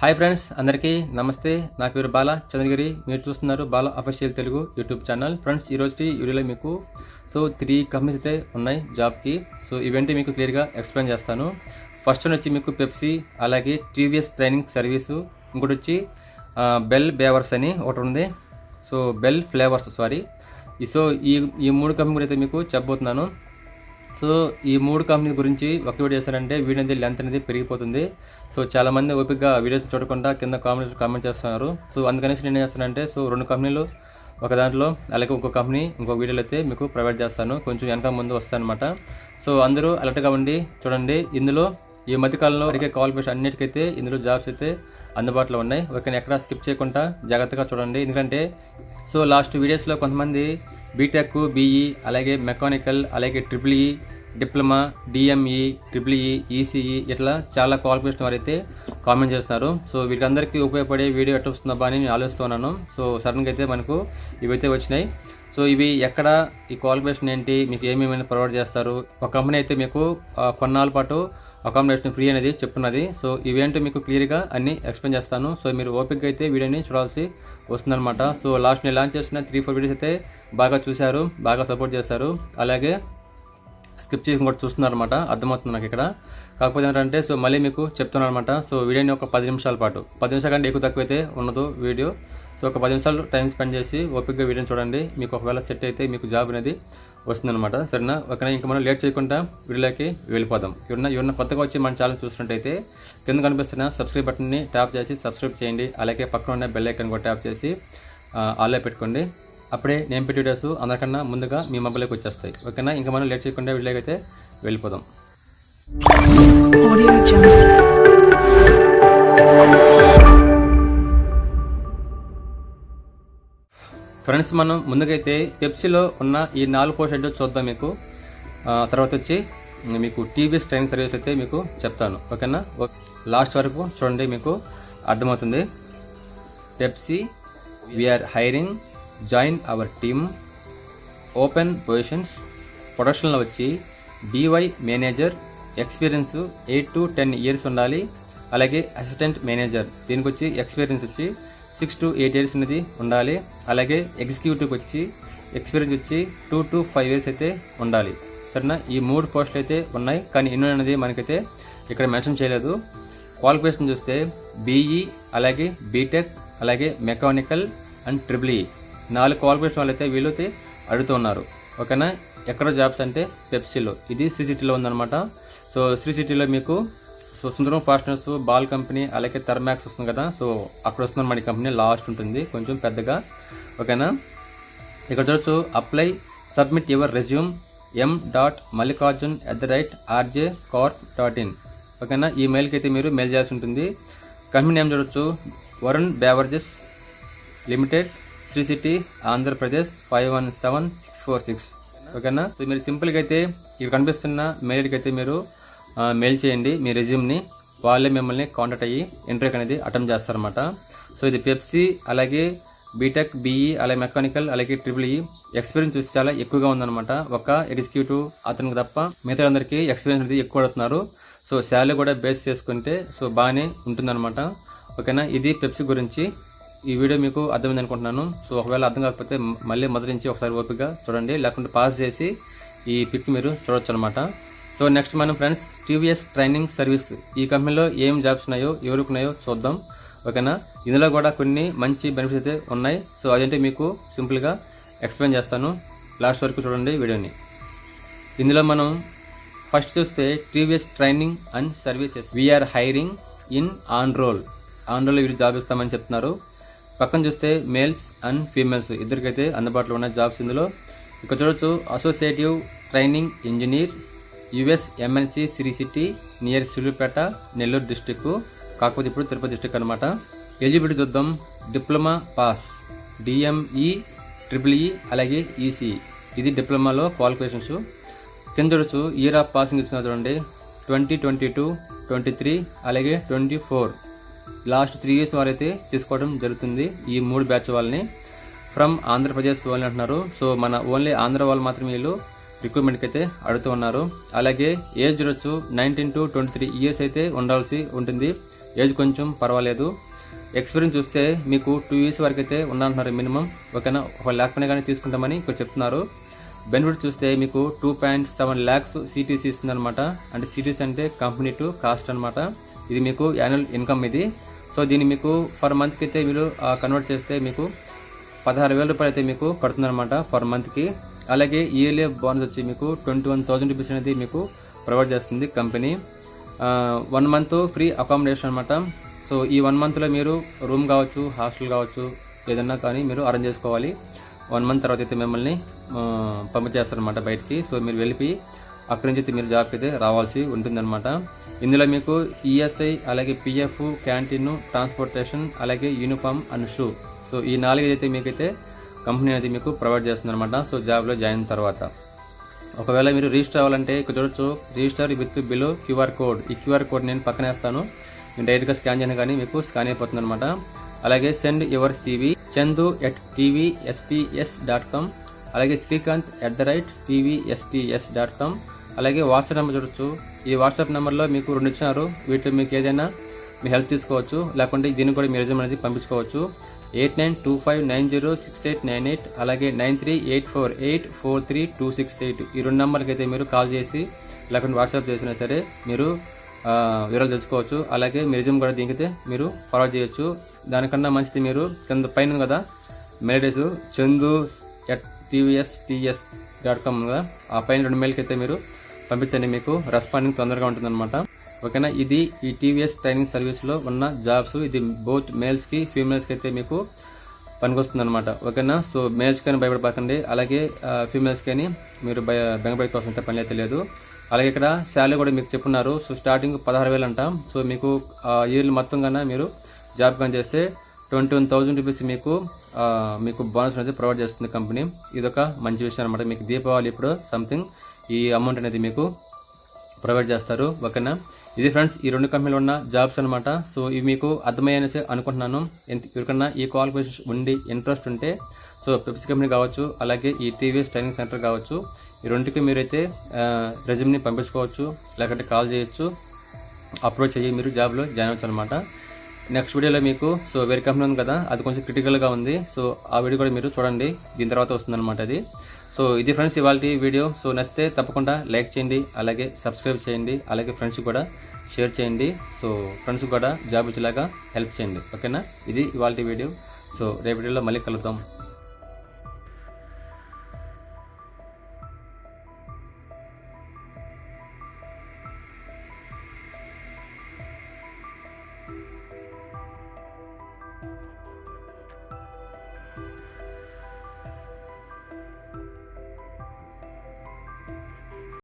Hi friends, అందరికీ నమస్తే. నా పేరు బాల చంద్రగిరి. మీరు చూస్తున్నారు Bala official Telugu YouTube channel. Friends, ఈరోజు వీడియోలో మీకు 3 కంపెనీస్ అయితే ఉన్నాయి జాబ్కి. ఇవేంటి మీకు క్లియర్గా ఎక్స్ప్లెయిన్ చేస్తాను. ఫస్ట్ వన్ వచ్చి మీకు పెప్సీ, అలాగే టీవీఎస్ ట్రైనింగ్ సర్వీసు, ఇంకోటి వచ్చి బెల్ బేవర్స్ అని ఒకటి ఉంది. బెల్ ఫ్లేవర్స్ ఈ 3 కంపెనీ అయితే మీకు చెప్పబోతున్నాను. ఈ 3 కంపెనీ గురించి ఒక వీడియో చేస్తారంటే వీడియో అనేది లెంత్ అనేది పెరిగిపోతుంది. చాలామంది ఓపికగా వీడియోస్ చూడకుండా కింద కామెంట్ చేస్తున్నారు. అందుకనేసి నేను చేస్తానంటే 2 కంపెనీలు ఒక దాంట్లో, అలాగే ఇంకో కంపెనీ ఇంకో వీడియోలు అయితే మీకు ప్రొవైడ్ చేస్తాను. కొంచెం వెనక ముందు వస్తానమాట. అందరూ అలర్ట్గా ఉండి చూడండి. ఇందులో ఈ మధ్యకాలంలో అడిగే క్వాలిఫికేషన్ అన్నిటికైతే ఇందులో జాబ్స్ అయితే అందుబాటులో ఉన్నాయి. ఓకేనా, ఎక్కడ స్కిప్ చేయకుండా జాగ్రత్తగా చూడండి. ఎందుకంటే లాస్ట్ వీడియోస్లో కొంతమంది బీటెక్, బీఈ, అలాగే మెకానికల్, అలాగే triple diploma, DME, triple ECE ఇట్లా చాలా క్వాలిఫికేషన్ వారైతే కామెంట్ చేస్తున్నారు. వీళ్ళందరికీ ఉపయోగపడే వీడియో ఎట్లా వస్తుందా అని నేను ఆలోచిస్తున్నాను. సడన్గా అయితే మనకు ఇవైతే వచ్చినాయి. ఇవి ఎక్కడ, ఈ క్వాలిఫికేషన్ ఏంటి, మీకు ఏమేమైనా ప్రొవైడ్ చేస్తారు. ఒక కంపెనీ అయితే మీకు కొన్నాళ్ళ పాటు అకామిడేషన్ ఫ్రీ అనేది చెప్తున్నది. ఇవేంటో మీకు క్లియర్గా అన్నీ ఎక్స్ప్లెయిన్ చేస్తాను. మీరు ఓపికగా అయితే వీడియోని చూడాల్సి వస్తుందన్నమాట. లాస్ట్ నేను లాంచ్ చేసిన 3-4 వీడియోస్ అయితే బాగా చూశారు, బాగా సపోర్ట్ చేశారు. అలాగే స్కిప్ చేసి కూడా చూస్తున్నారు అనమాట. అర్థమవుతుంది నాకు ఇక్కడ. కాకపోతే ఏంటంటే మళ్ళీ మీకు చెప్తున్నాను అనమాట. వీడియోని ఒక 10 నిమిషాల పాటు, 10 నిమిషాల కంటే ఎక్కువ తక్కువ అయితే ఉండదు వీడియో. ఒక 10 నిమిషాలు టైం స్పెండ్ చేసి ఓపికగా వీడియోని చూడండి. మీకు ఒకవేళ సెట్ అయితే మీకు జాబ్ అనేది వస్తుందన్నమాట. సరేనా? ఓకేనా, ఇంకా మనం లేట్ చేయకుండా వీడియోలోకి వెళ్ళిపోదాం. ఎవరన్నా కొత్తగా వచ్చి మన ఛానల్ చూసినట్టయితే కింద కనిపిస్తున్న సబ్స్క్రైబ్ బటన్ని ట్యాప్ చేసి సబ్స్క్రైబ్ చేయండి. అలాగే పక్కన ఉన్న బెల్ ఐకాన్ కూడా ట్యాప్ చేసి ఆల్లో పెట్టుకోండి. అప్పుడే నేను పెట్టే వీడియోస్ అందరికన్నా ముందుగా మీ మొబైల్కి వచ్చేస్తాయి. ఓకేనా, ఇంకా మనం లేట్ చేయకుండా వీడియోకి అయితే వెళ్ళిపోదాం. ఫ్రెండ్స్, మనం ముందుకైతే పెప్సీలో ఉన్న ఈ 4 పోస్టులు చూద్దాం. మీకు తర్వాత వచ్చి మీకు టీవీఎస్ ట్రైనింగ్ సర్వీస్ అయితే మీకు చెప్తాను. ఓకేనా, లాస్ట్ వరకు చూడండి, మీకు అర్థమవుతుంది. Pepsi, we're hiring, join our team, open positions. ప్రొడక్షన్లో వచ్చి DY manager, experience 8 to 10 years ఉండాలి. అలాగే అసిస్టెంట్ మేనేజర్, దీనికి వచ్చి ఎక్స్పీరియన్స్ వచ్చి 6 to 8 years అనేది ఉండాలి. అలాగే ఎగ్జిక్యూటివ్ వచ్చి ఎక్స్పీరియన్స్ వచ్చి 2 to 5 years అయితే ఉండాలి. సరేనా, ఈ 3 పోస్టులు అయితే ఉన్నాయి. కానీ ఎన్నో అనేది మనకైతే ఇక్కడ మెన్షన్ చేయలేదు. క్వాలిఫికేషన్ చూస్తే బీఈ, అలాగే బీటెక్, అలాగే mechanical and triple E 4 qualification వాళ్ళు అయితే వీళ్ళైతే అడుగుతున్నారు. ఓకేనా, ఎక్కడ జాబ్స్ అంటే పెప్సీలో, ఇది శ్రీ సిటీలో ఉందన్నమాట. శ్రీ సిటీలో మీకు సుందరం ఫాస్టనర్స్, బాల్ కంపెనీ, అలాగే థర్మాక్స్ వస్తుంది కదా. అక్కడ వస్తున్న మన కంపెనీ లాస్ట్ ఉంటుంది కొంచెం పెద్దగా. ఓకేనా, ఇక్కడ చూడొచ్చు. Apply, submit your resume m.mallikarjun@rjcorp.in. ఓకేనా, ఈ మెయిల్కి అయితే మీరు మెయిల్ చేయాల్సి ఉంటుంది. కంపెనీ నేమ్ చూడొచ్చు, వరుణ్ బేవరేజెస్ లిమిటెడ్, శ్రీ సిటీ, ఆంధ్రప్రదేశ్ 517646. ఓకేనా, మీరు సింపుల్గా అయితే ఇక్కడ కనిపిస్తున్న మెయిల్కి అయితే మీరు మెయిల్ చేయండి మీ రెజ్యూమ్ని. వాళ్ళే మిమ్మల్ని కాంటాక్ట్ అయ్యి ఇంటర్వ్యూకి అనేది అటెంప్ట్ చేస్తారన్నమాట. ఇది పెప్సీ, అలాగే బీటెక్, బీఈ, అలాగే మెకానికల్, అలాగే ట్రిపుల్ ఈ ఎక్స్పీరియన్స్ చూసి చాలా ఎక్కువగా ఉందన్నమాట. ఒక ఎగ్జిక్యూటివ్ అతనికి తప్ప మిగతా అందరికీ ఎక్స్పీరియన్స్ అనేది ఎక్కువ అడుగుతున్నారు. శాలరీ కూడా బేస్ చేసుకుంటే బాగానే ఉంటుందన్నమాట. ఓకేనా, ఇది పెప్సీ గురించి. ఈ వీడియో మీకు అర్థమైంది అనుకుంటున్నాను. ఒకవేళ అర్థం కాకపోతే మళ్ళీ మొదటి నుంచి ఒకసారి ఓపికగా చూడండి, లేకుంటే పాస్ చేసి ఈ పిక్ మీరు చూడొచ్చు అనమాట. నెక్స్ట్ మనం ఫ్రెండ్స్ టీవీఎస్ ట్రైనింగ్ సర్వీస్, ఈ కంపెనీలో ఏం జాబ్స్ ఉన్నాయో, ఎవరికి ఉన్నాయో చూద్దాం. ఓకేనా, ఇందులో కూడా కొన్ని మంచి బెనిఫిట్స్ అయితే ఉన్నాయి. అదంటే మీకు సింపుల్గా ఎక్స్ప్లెయిన్ చేస్తాను. లాస్ట్ వరకు చూడండి వీడియోని. ఇందులో మనం ఫస్ట్ చూస్తే TVS training and services, we are hiring in on roll వీళ్ళు జాబ్ ఇస్తామని చెప్తున్నారు. పక్కన చూస్తే మేల్స్ అండ్ ఫీమేల్స్ ఇద్దరికైతే అందుబాటులో ఉన్న జాబ్స్ ఇందులో. ఇక్కడ చూడొచ్చు, associative training engineer, US MNC, Sri City near Sullurpeta, Nellore district. కాకపోతే ఇప్పుడు తిరుపతి డిస్టిక్ అనమాట. ఎలిజిబిలిటీ చూద్దాం. Diploma pass, DME, triple E, అలాగే ఈసీ, ఇది డిప్లొమాలో క్వాలిఫికేషన్స్. కింద చూడొచ్చు, ఇయర్ ఆఫ్ పాసింగ్ ఇచ్చిన చూడండి, 2022, 23, అలాగే 24. లాస్ట్ 3 years వారైతే తీసుకోవడం జరుగుతుంది ఈ 3 బ్యాచ్ వాళ్ళని. ఫ్రమ్ ఆంధ్రప్రదేశ్ వాళ్ళని అంటున్నారు. మన ఓన్లీ ఆంధ్ర వాళ్ళు మాత్రమే వీళ్ళు రిక్రూట్మెంట్కి అయితే అడుగుతూ ఉన్నారు. అలాగే ఏజ్ చూడొచ్చు, 19 to 23 years అయితే ఉండాల్సి ఉంటుంది. ఏజ్ కొంచెం పర్వాలేదు. ఎక్స్పీరియన్స్ చూస్తే మీకు 2 ఇయర్స్ వరకు అయితే ఉందంటున్నారు మినిమం. ఓకేనా, 1 lakh పైన కానీ తీసుకుంటామని ఇక్కడ చెప్తున్నారు. బెనిఫిట్ చూస్తే మీకు 2.7 lakhs CTC ఇస్తుందన్నమాట. అంటే CTC అంటే కంపెనీ టు కాస్ట్ అనమాట. ఇది మీకు యాన్యువల్ ఇన్కమ్ ఇది. సో దీన్ని మీకు పర్ మంత్కి అయితే మీరు కన్వర్ట్ చేస్తే మీకు 16,000 రూపాయలు అయితే మీకు పడుతుందన్నమాట పర్ మంత్కి. అలాగే ఇయర్లీ బోనస్ వచ్చి మీకు 21,000 రూపీస్ అనేది మీకు ప్రొవైడ్ చేస్తుంది కంపెనీ. 1 month ఫ్రీ అకామిడేషన్ అనమాట. సో ఈ 1 monthలో మీరు రూమ్ కావచ్చు, హాస్టల్ కావచ్చు, ఏదన్నా కానీ మీరు అరేంజ్ చేసుకోవాలి. 1 month తర్వాత అయితే మిమ్మల్ని పంపించేస్తారనమాట బయటికి. సో మీరు వెళ్ళిపోయి అక్కడి నుంచి అయితే మీరు జాబ్కి అయితే రావాల్సి ఉంటుందన్నమాట. ఇందులో మీకు ESI, అలాగే PF, క్యాంటీన్, ట్రాన్స్పోర్టేషన్, అలాగే యూనిఫామ్ అండ్ షూ. సో ఈ 4 అయితే మీకైతే కంపెనీ అనేది మీకు ప్రొవైడ్ చేస్తుందన్నమాట. సో జాబ్లో జాయిన్ తర్వాత ఒకవేళ మీరు రిజిస్టర్ అవ్వాలంటే ఇక్కడ చూడొచ్చు, register with below QR code. ఈ QR కోడ్ నేను పక్కన వేస్తాను. మీరు డైరెక్ట్గా స్కాన్ చేయను కానీ మీకు స్కాన్ అయిపోతుంది అనమాట. అలాగే సెండ్ యువర్ CV chandu@tvsts.com, అలాగే srikanth@tvsts.com. అలాగే వాట్సాప్ నెంబర్ చూడొచ్చు. ఈ వాట్సాప్ నెంబర్లో మీకు 2 ఇచ్చినారు. వీటిలో మీకు ఏదైనా మీ హెల్ప్ తీసుకోవచ్చు, లేకుంటే దీన్ని కూడా మీ రెజ్యూమ్ అనేది పంపించుకోవచ్చు. 8925906898, అలాగే 9384843268. ఈ 2 నెంబర్కి అయితే మీరు కాల్ చేసి లేకుంటే వాట్సాప్ చేసినా సరే మీరు వివరాలు తెలుసుకోవచ్చు. అలాగే మీ రెజ్యూమ్ కూడా దీనికైతే మీరు ఫార్వర్డ్ చేయొచ్చు. దానికన్నా మంచిది మీరు కింద పైన కదా మెయిల్ అడ్రస్ chandu@tvsts.com కదా, ఆ పైన 2 మెయిల్కి అయితే మీరు పంపించండి. మీకు రెస్పాండింగ్ తొందరగా ఉంటుందన్నమాట. ఓకేనా, ఇది ఈ TVS ట్రైనింగ్ సర్వీస్లో ఉన్న జాబ్స్. ఇది బోత్ మేల్స్కి ఫీమేల్స్కి అయితే మీకు పనికొస్తుంది అనమాట. ఓకేనా, సో మేల్స్ కానీ భయపడపాకండి, అలాగే ఫీమేల్స్ కానీ మీరు బెంగపడికోవాల్సిన పని అయితే లేదు. అలాగే ఇక్కడ శాలరీ కూడా మీకు చెప్పున్నారు. సో స్టార్టింగ్ 16,000 అంట. సో మీకు ఇయర్లు మొత్తం కన్నా మీరు జాబ్ కానీ చేస్తే 21,000 రూపీస్ మీకు బోనస్ అనేది ప్రొవైడ్ చేస్తుంది కంపెనీ. ఇదొక మంచి విషయం అనమాట. మీకు దీపావళి ఇప్పుడు సంథింగ్ ఈ అమౌంట్ అనేది మీకు ప్రొవైడ్ చేస్తారు. ఓకేనా, ఇది ఫ్రెండ్స్ ఈ 2 కంపెనీలు ఉన్న జాబ్స్ అనమాట. సో ఇవి మీకు అర్థమయ్యనేసి అనుకుంటున్నాను. ఎవరికన్నా ఈ క్వాలిఫికేషన్ ఉండి ఇంట్రెస్ట్ ఉంటే సో పెప్సీ కంపెనీ కావచ్చు, అలాగే ఈ TVS ట్రైనింగ్ సెంటర్ కావచ్చు, ఈ 2కి మీరైతే రెజ్యూమ్ని పంపించుకోవచ్చు, లేకపోతే కాల్ చేయొచ్చు, అప్రోచ్ అయ్యి మీరు జాబ్లో జాయిన్ అవ్వచ్చు అనమాట. నెక్స్ట్ వీడియోలో మీకు సో వేరే కంపెనీ ఉంది కదా, అది కొంచెం క్రిటికల్గా ఉంది. సో ఆ వీడియో కూడా మీరు చూడండి, దీని తర్వాత వస్తుందన్నమాట అది. సో ఇది ఫ్రెండ్స్ ఇవాళ వీడియో. సో నచ్చితే తప్పకుండా లైక్ చేయండి, అలాగే సబ్స్క్రైబ్ చేయండి, అలాగే ఫ్రెండ్స్కి కూడా షేర్ చేయండి. సో ఫ్రెండ్స్కి కూడా జాబ్ వచ్చేలాగా హెల్ప్ చేయండి. ఓకేనా, ఇది ఇవాళ వీడియో. సో రేపు వీడియోలో మళ్ళీ కలుద్దాం.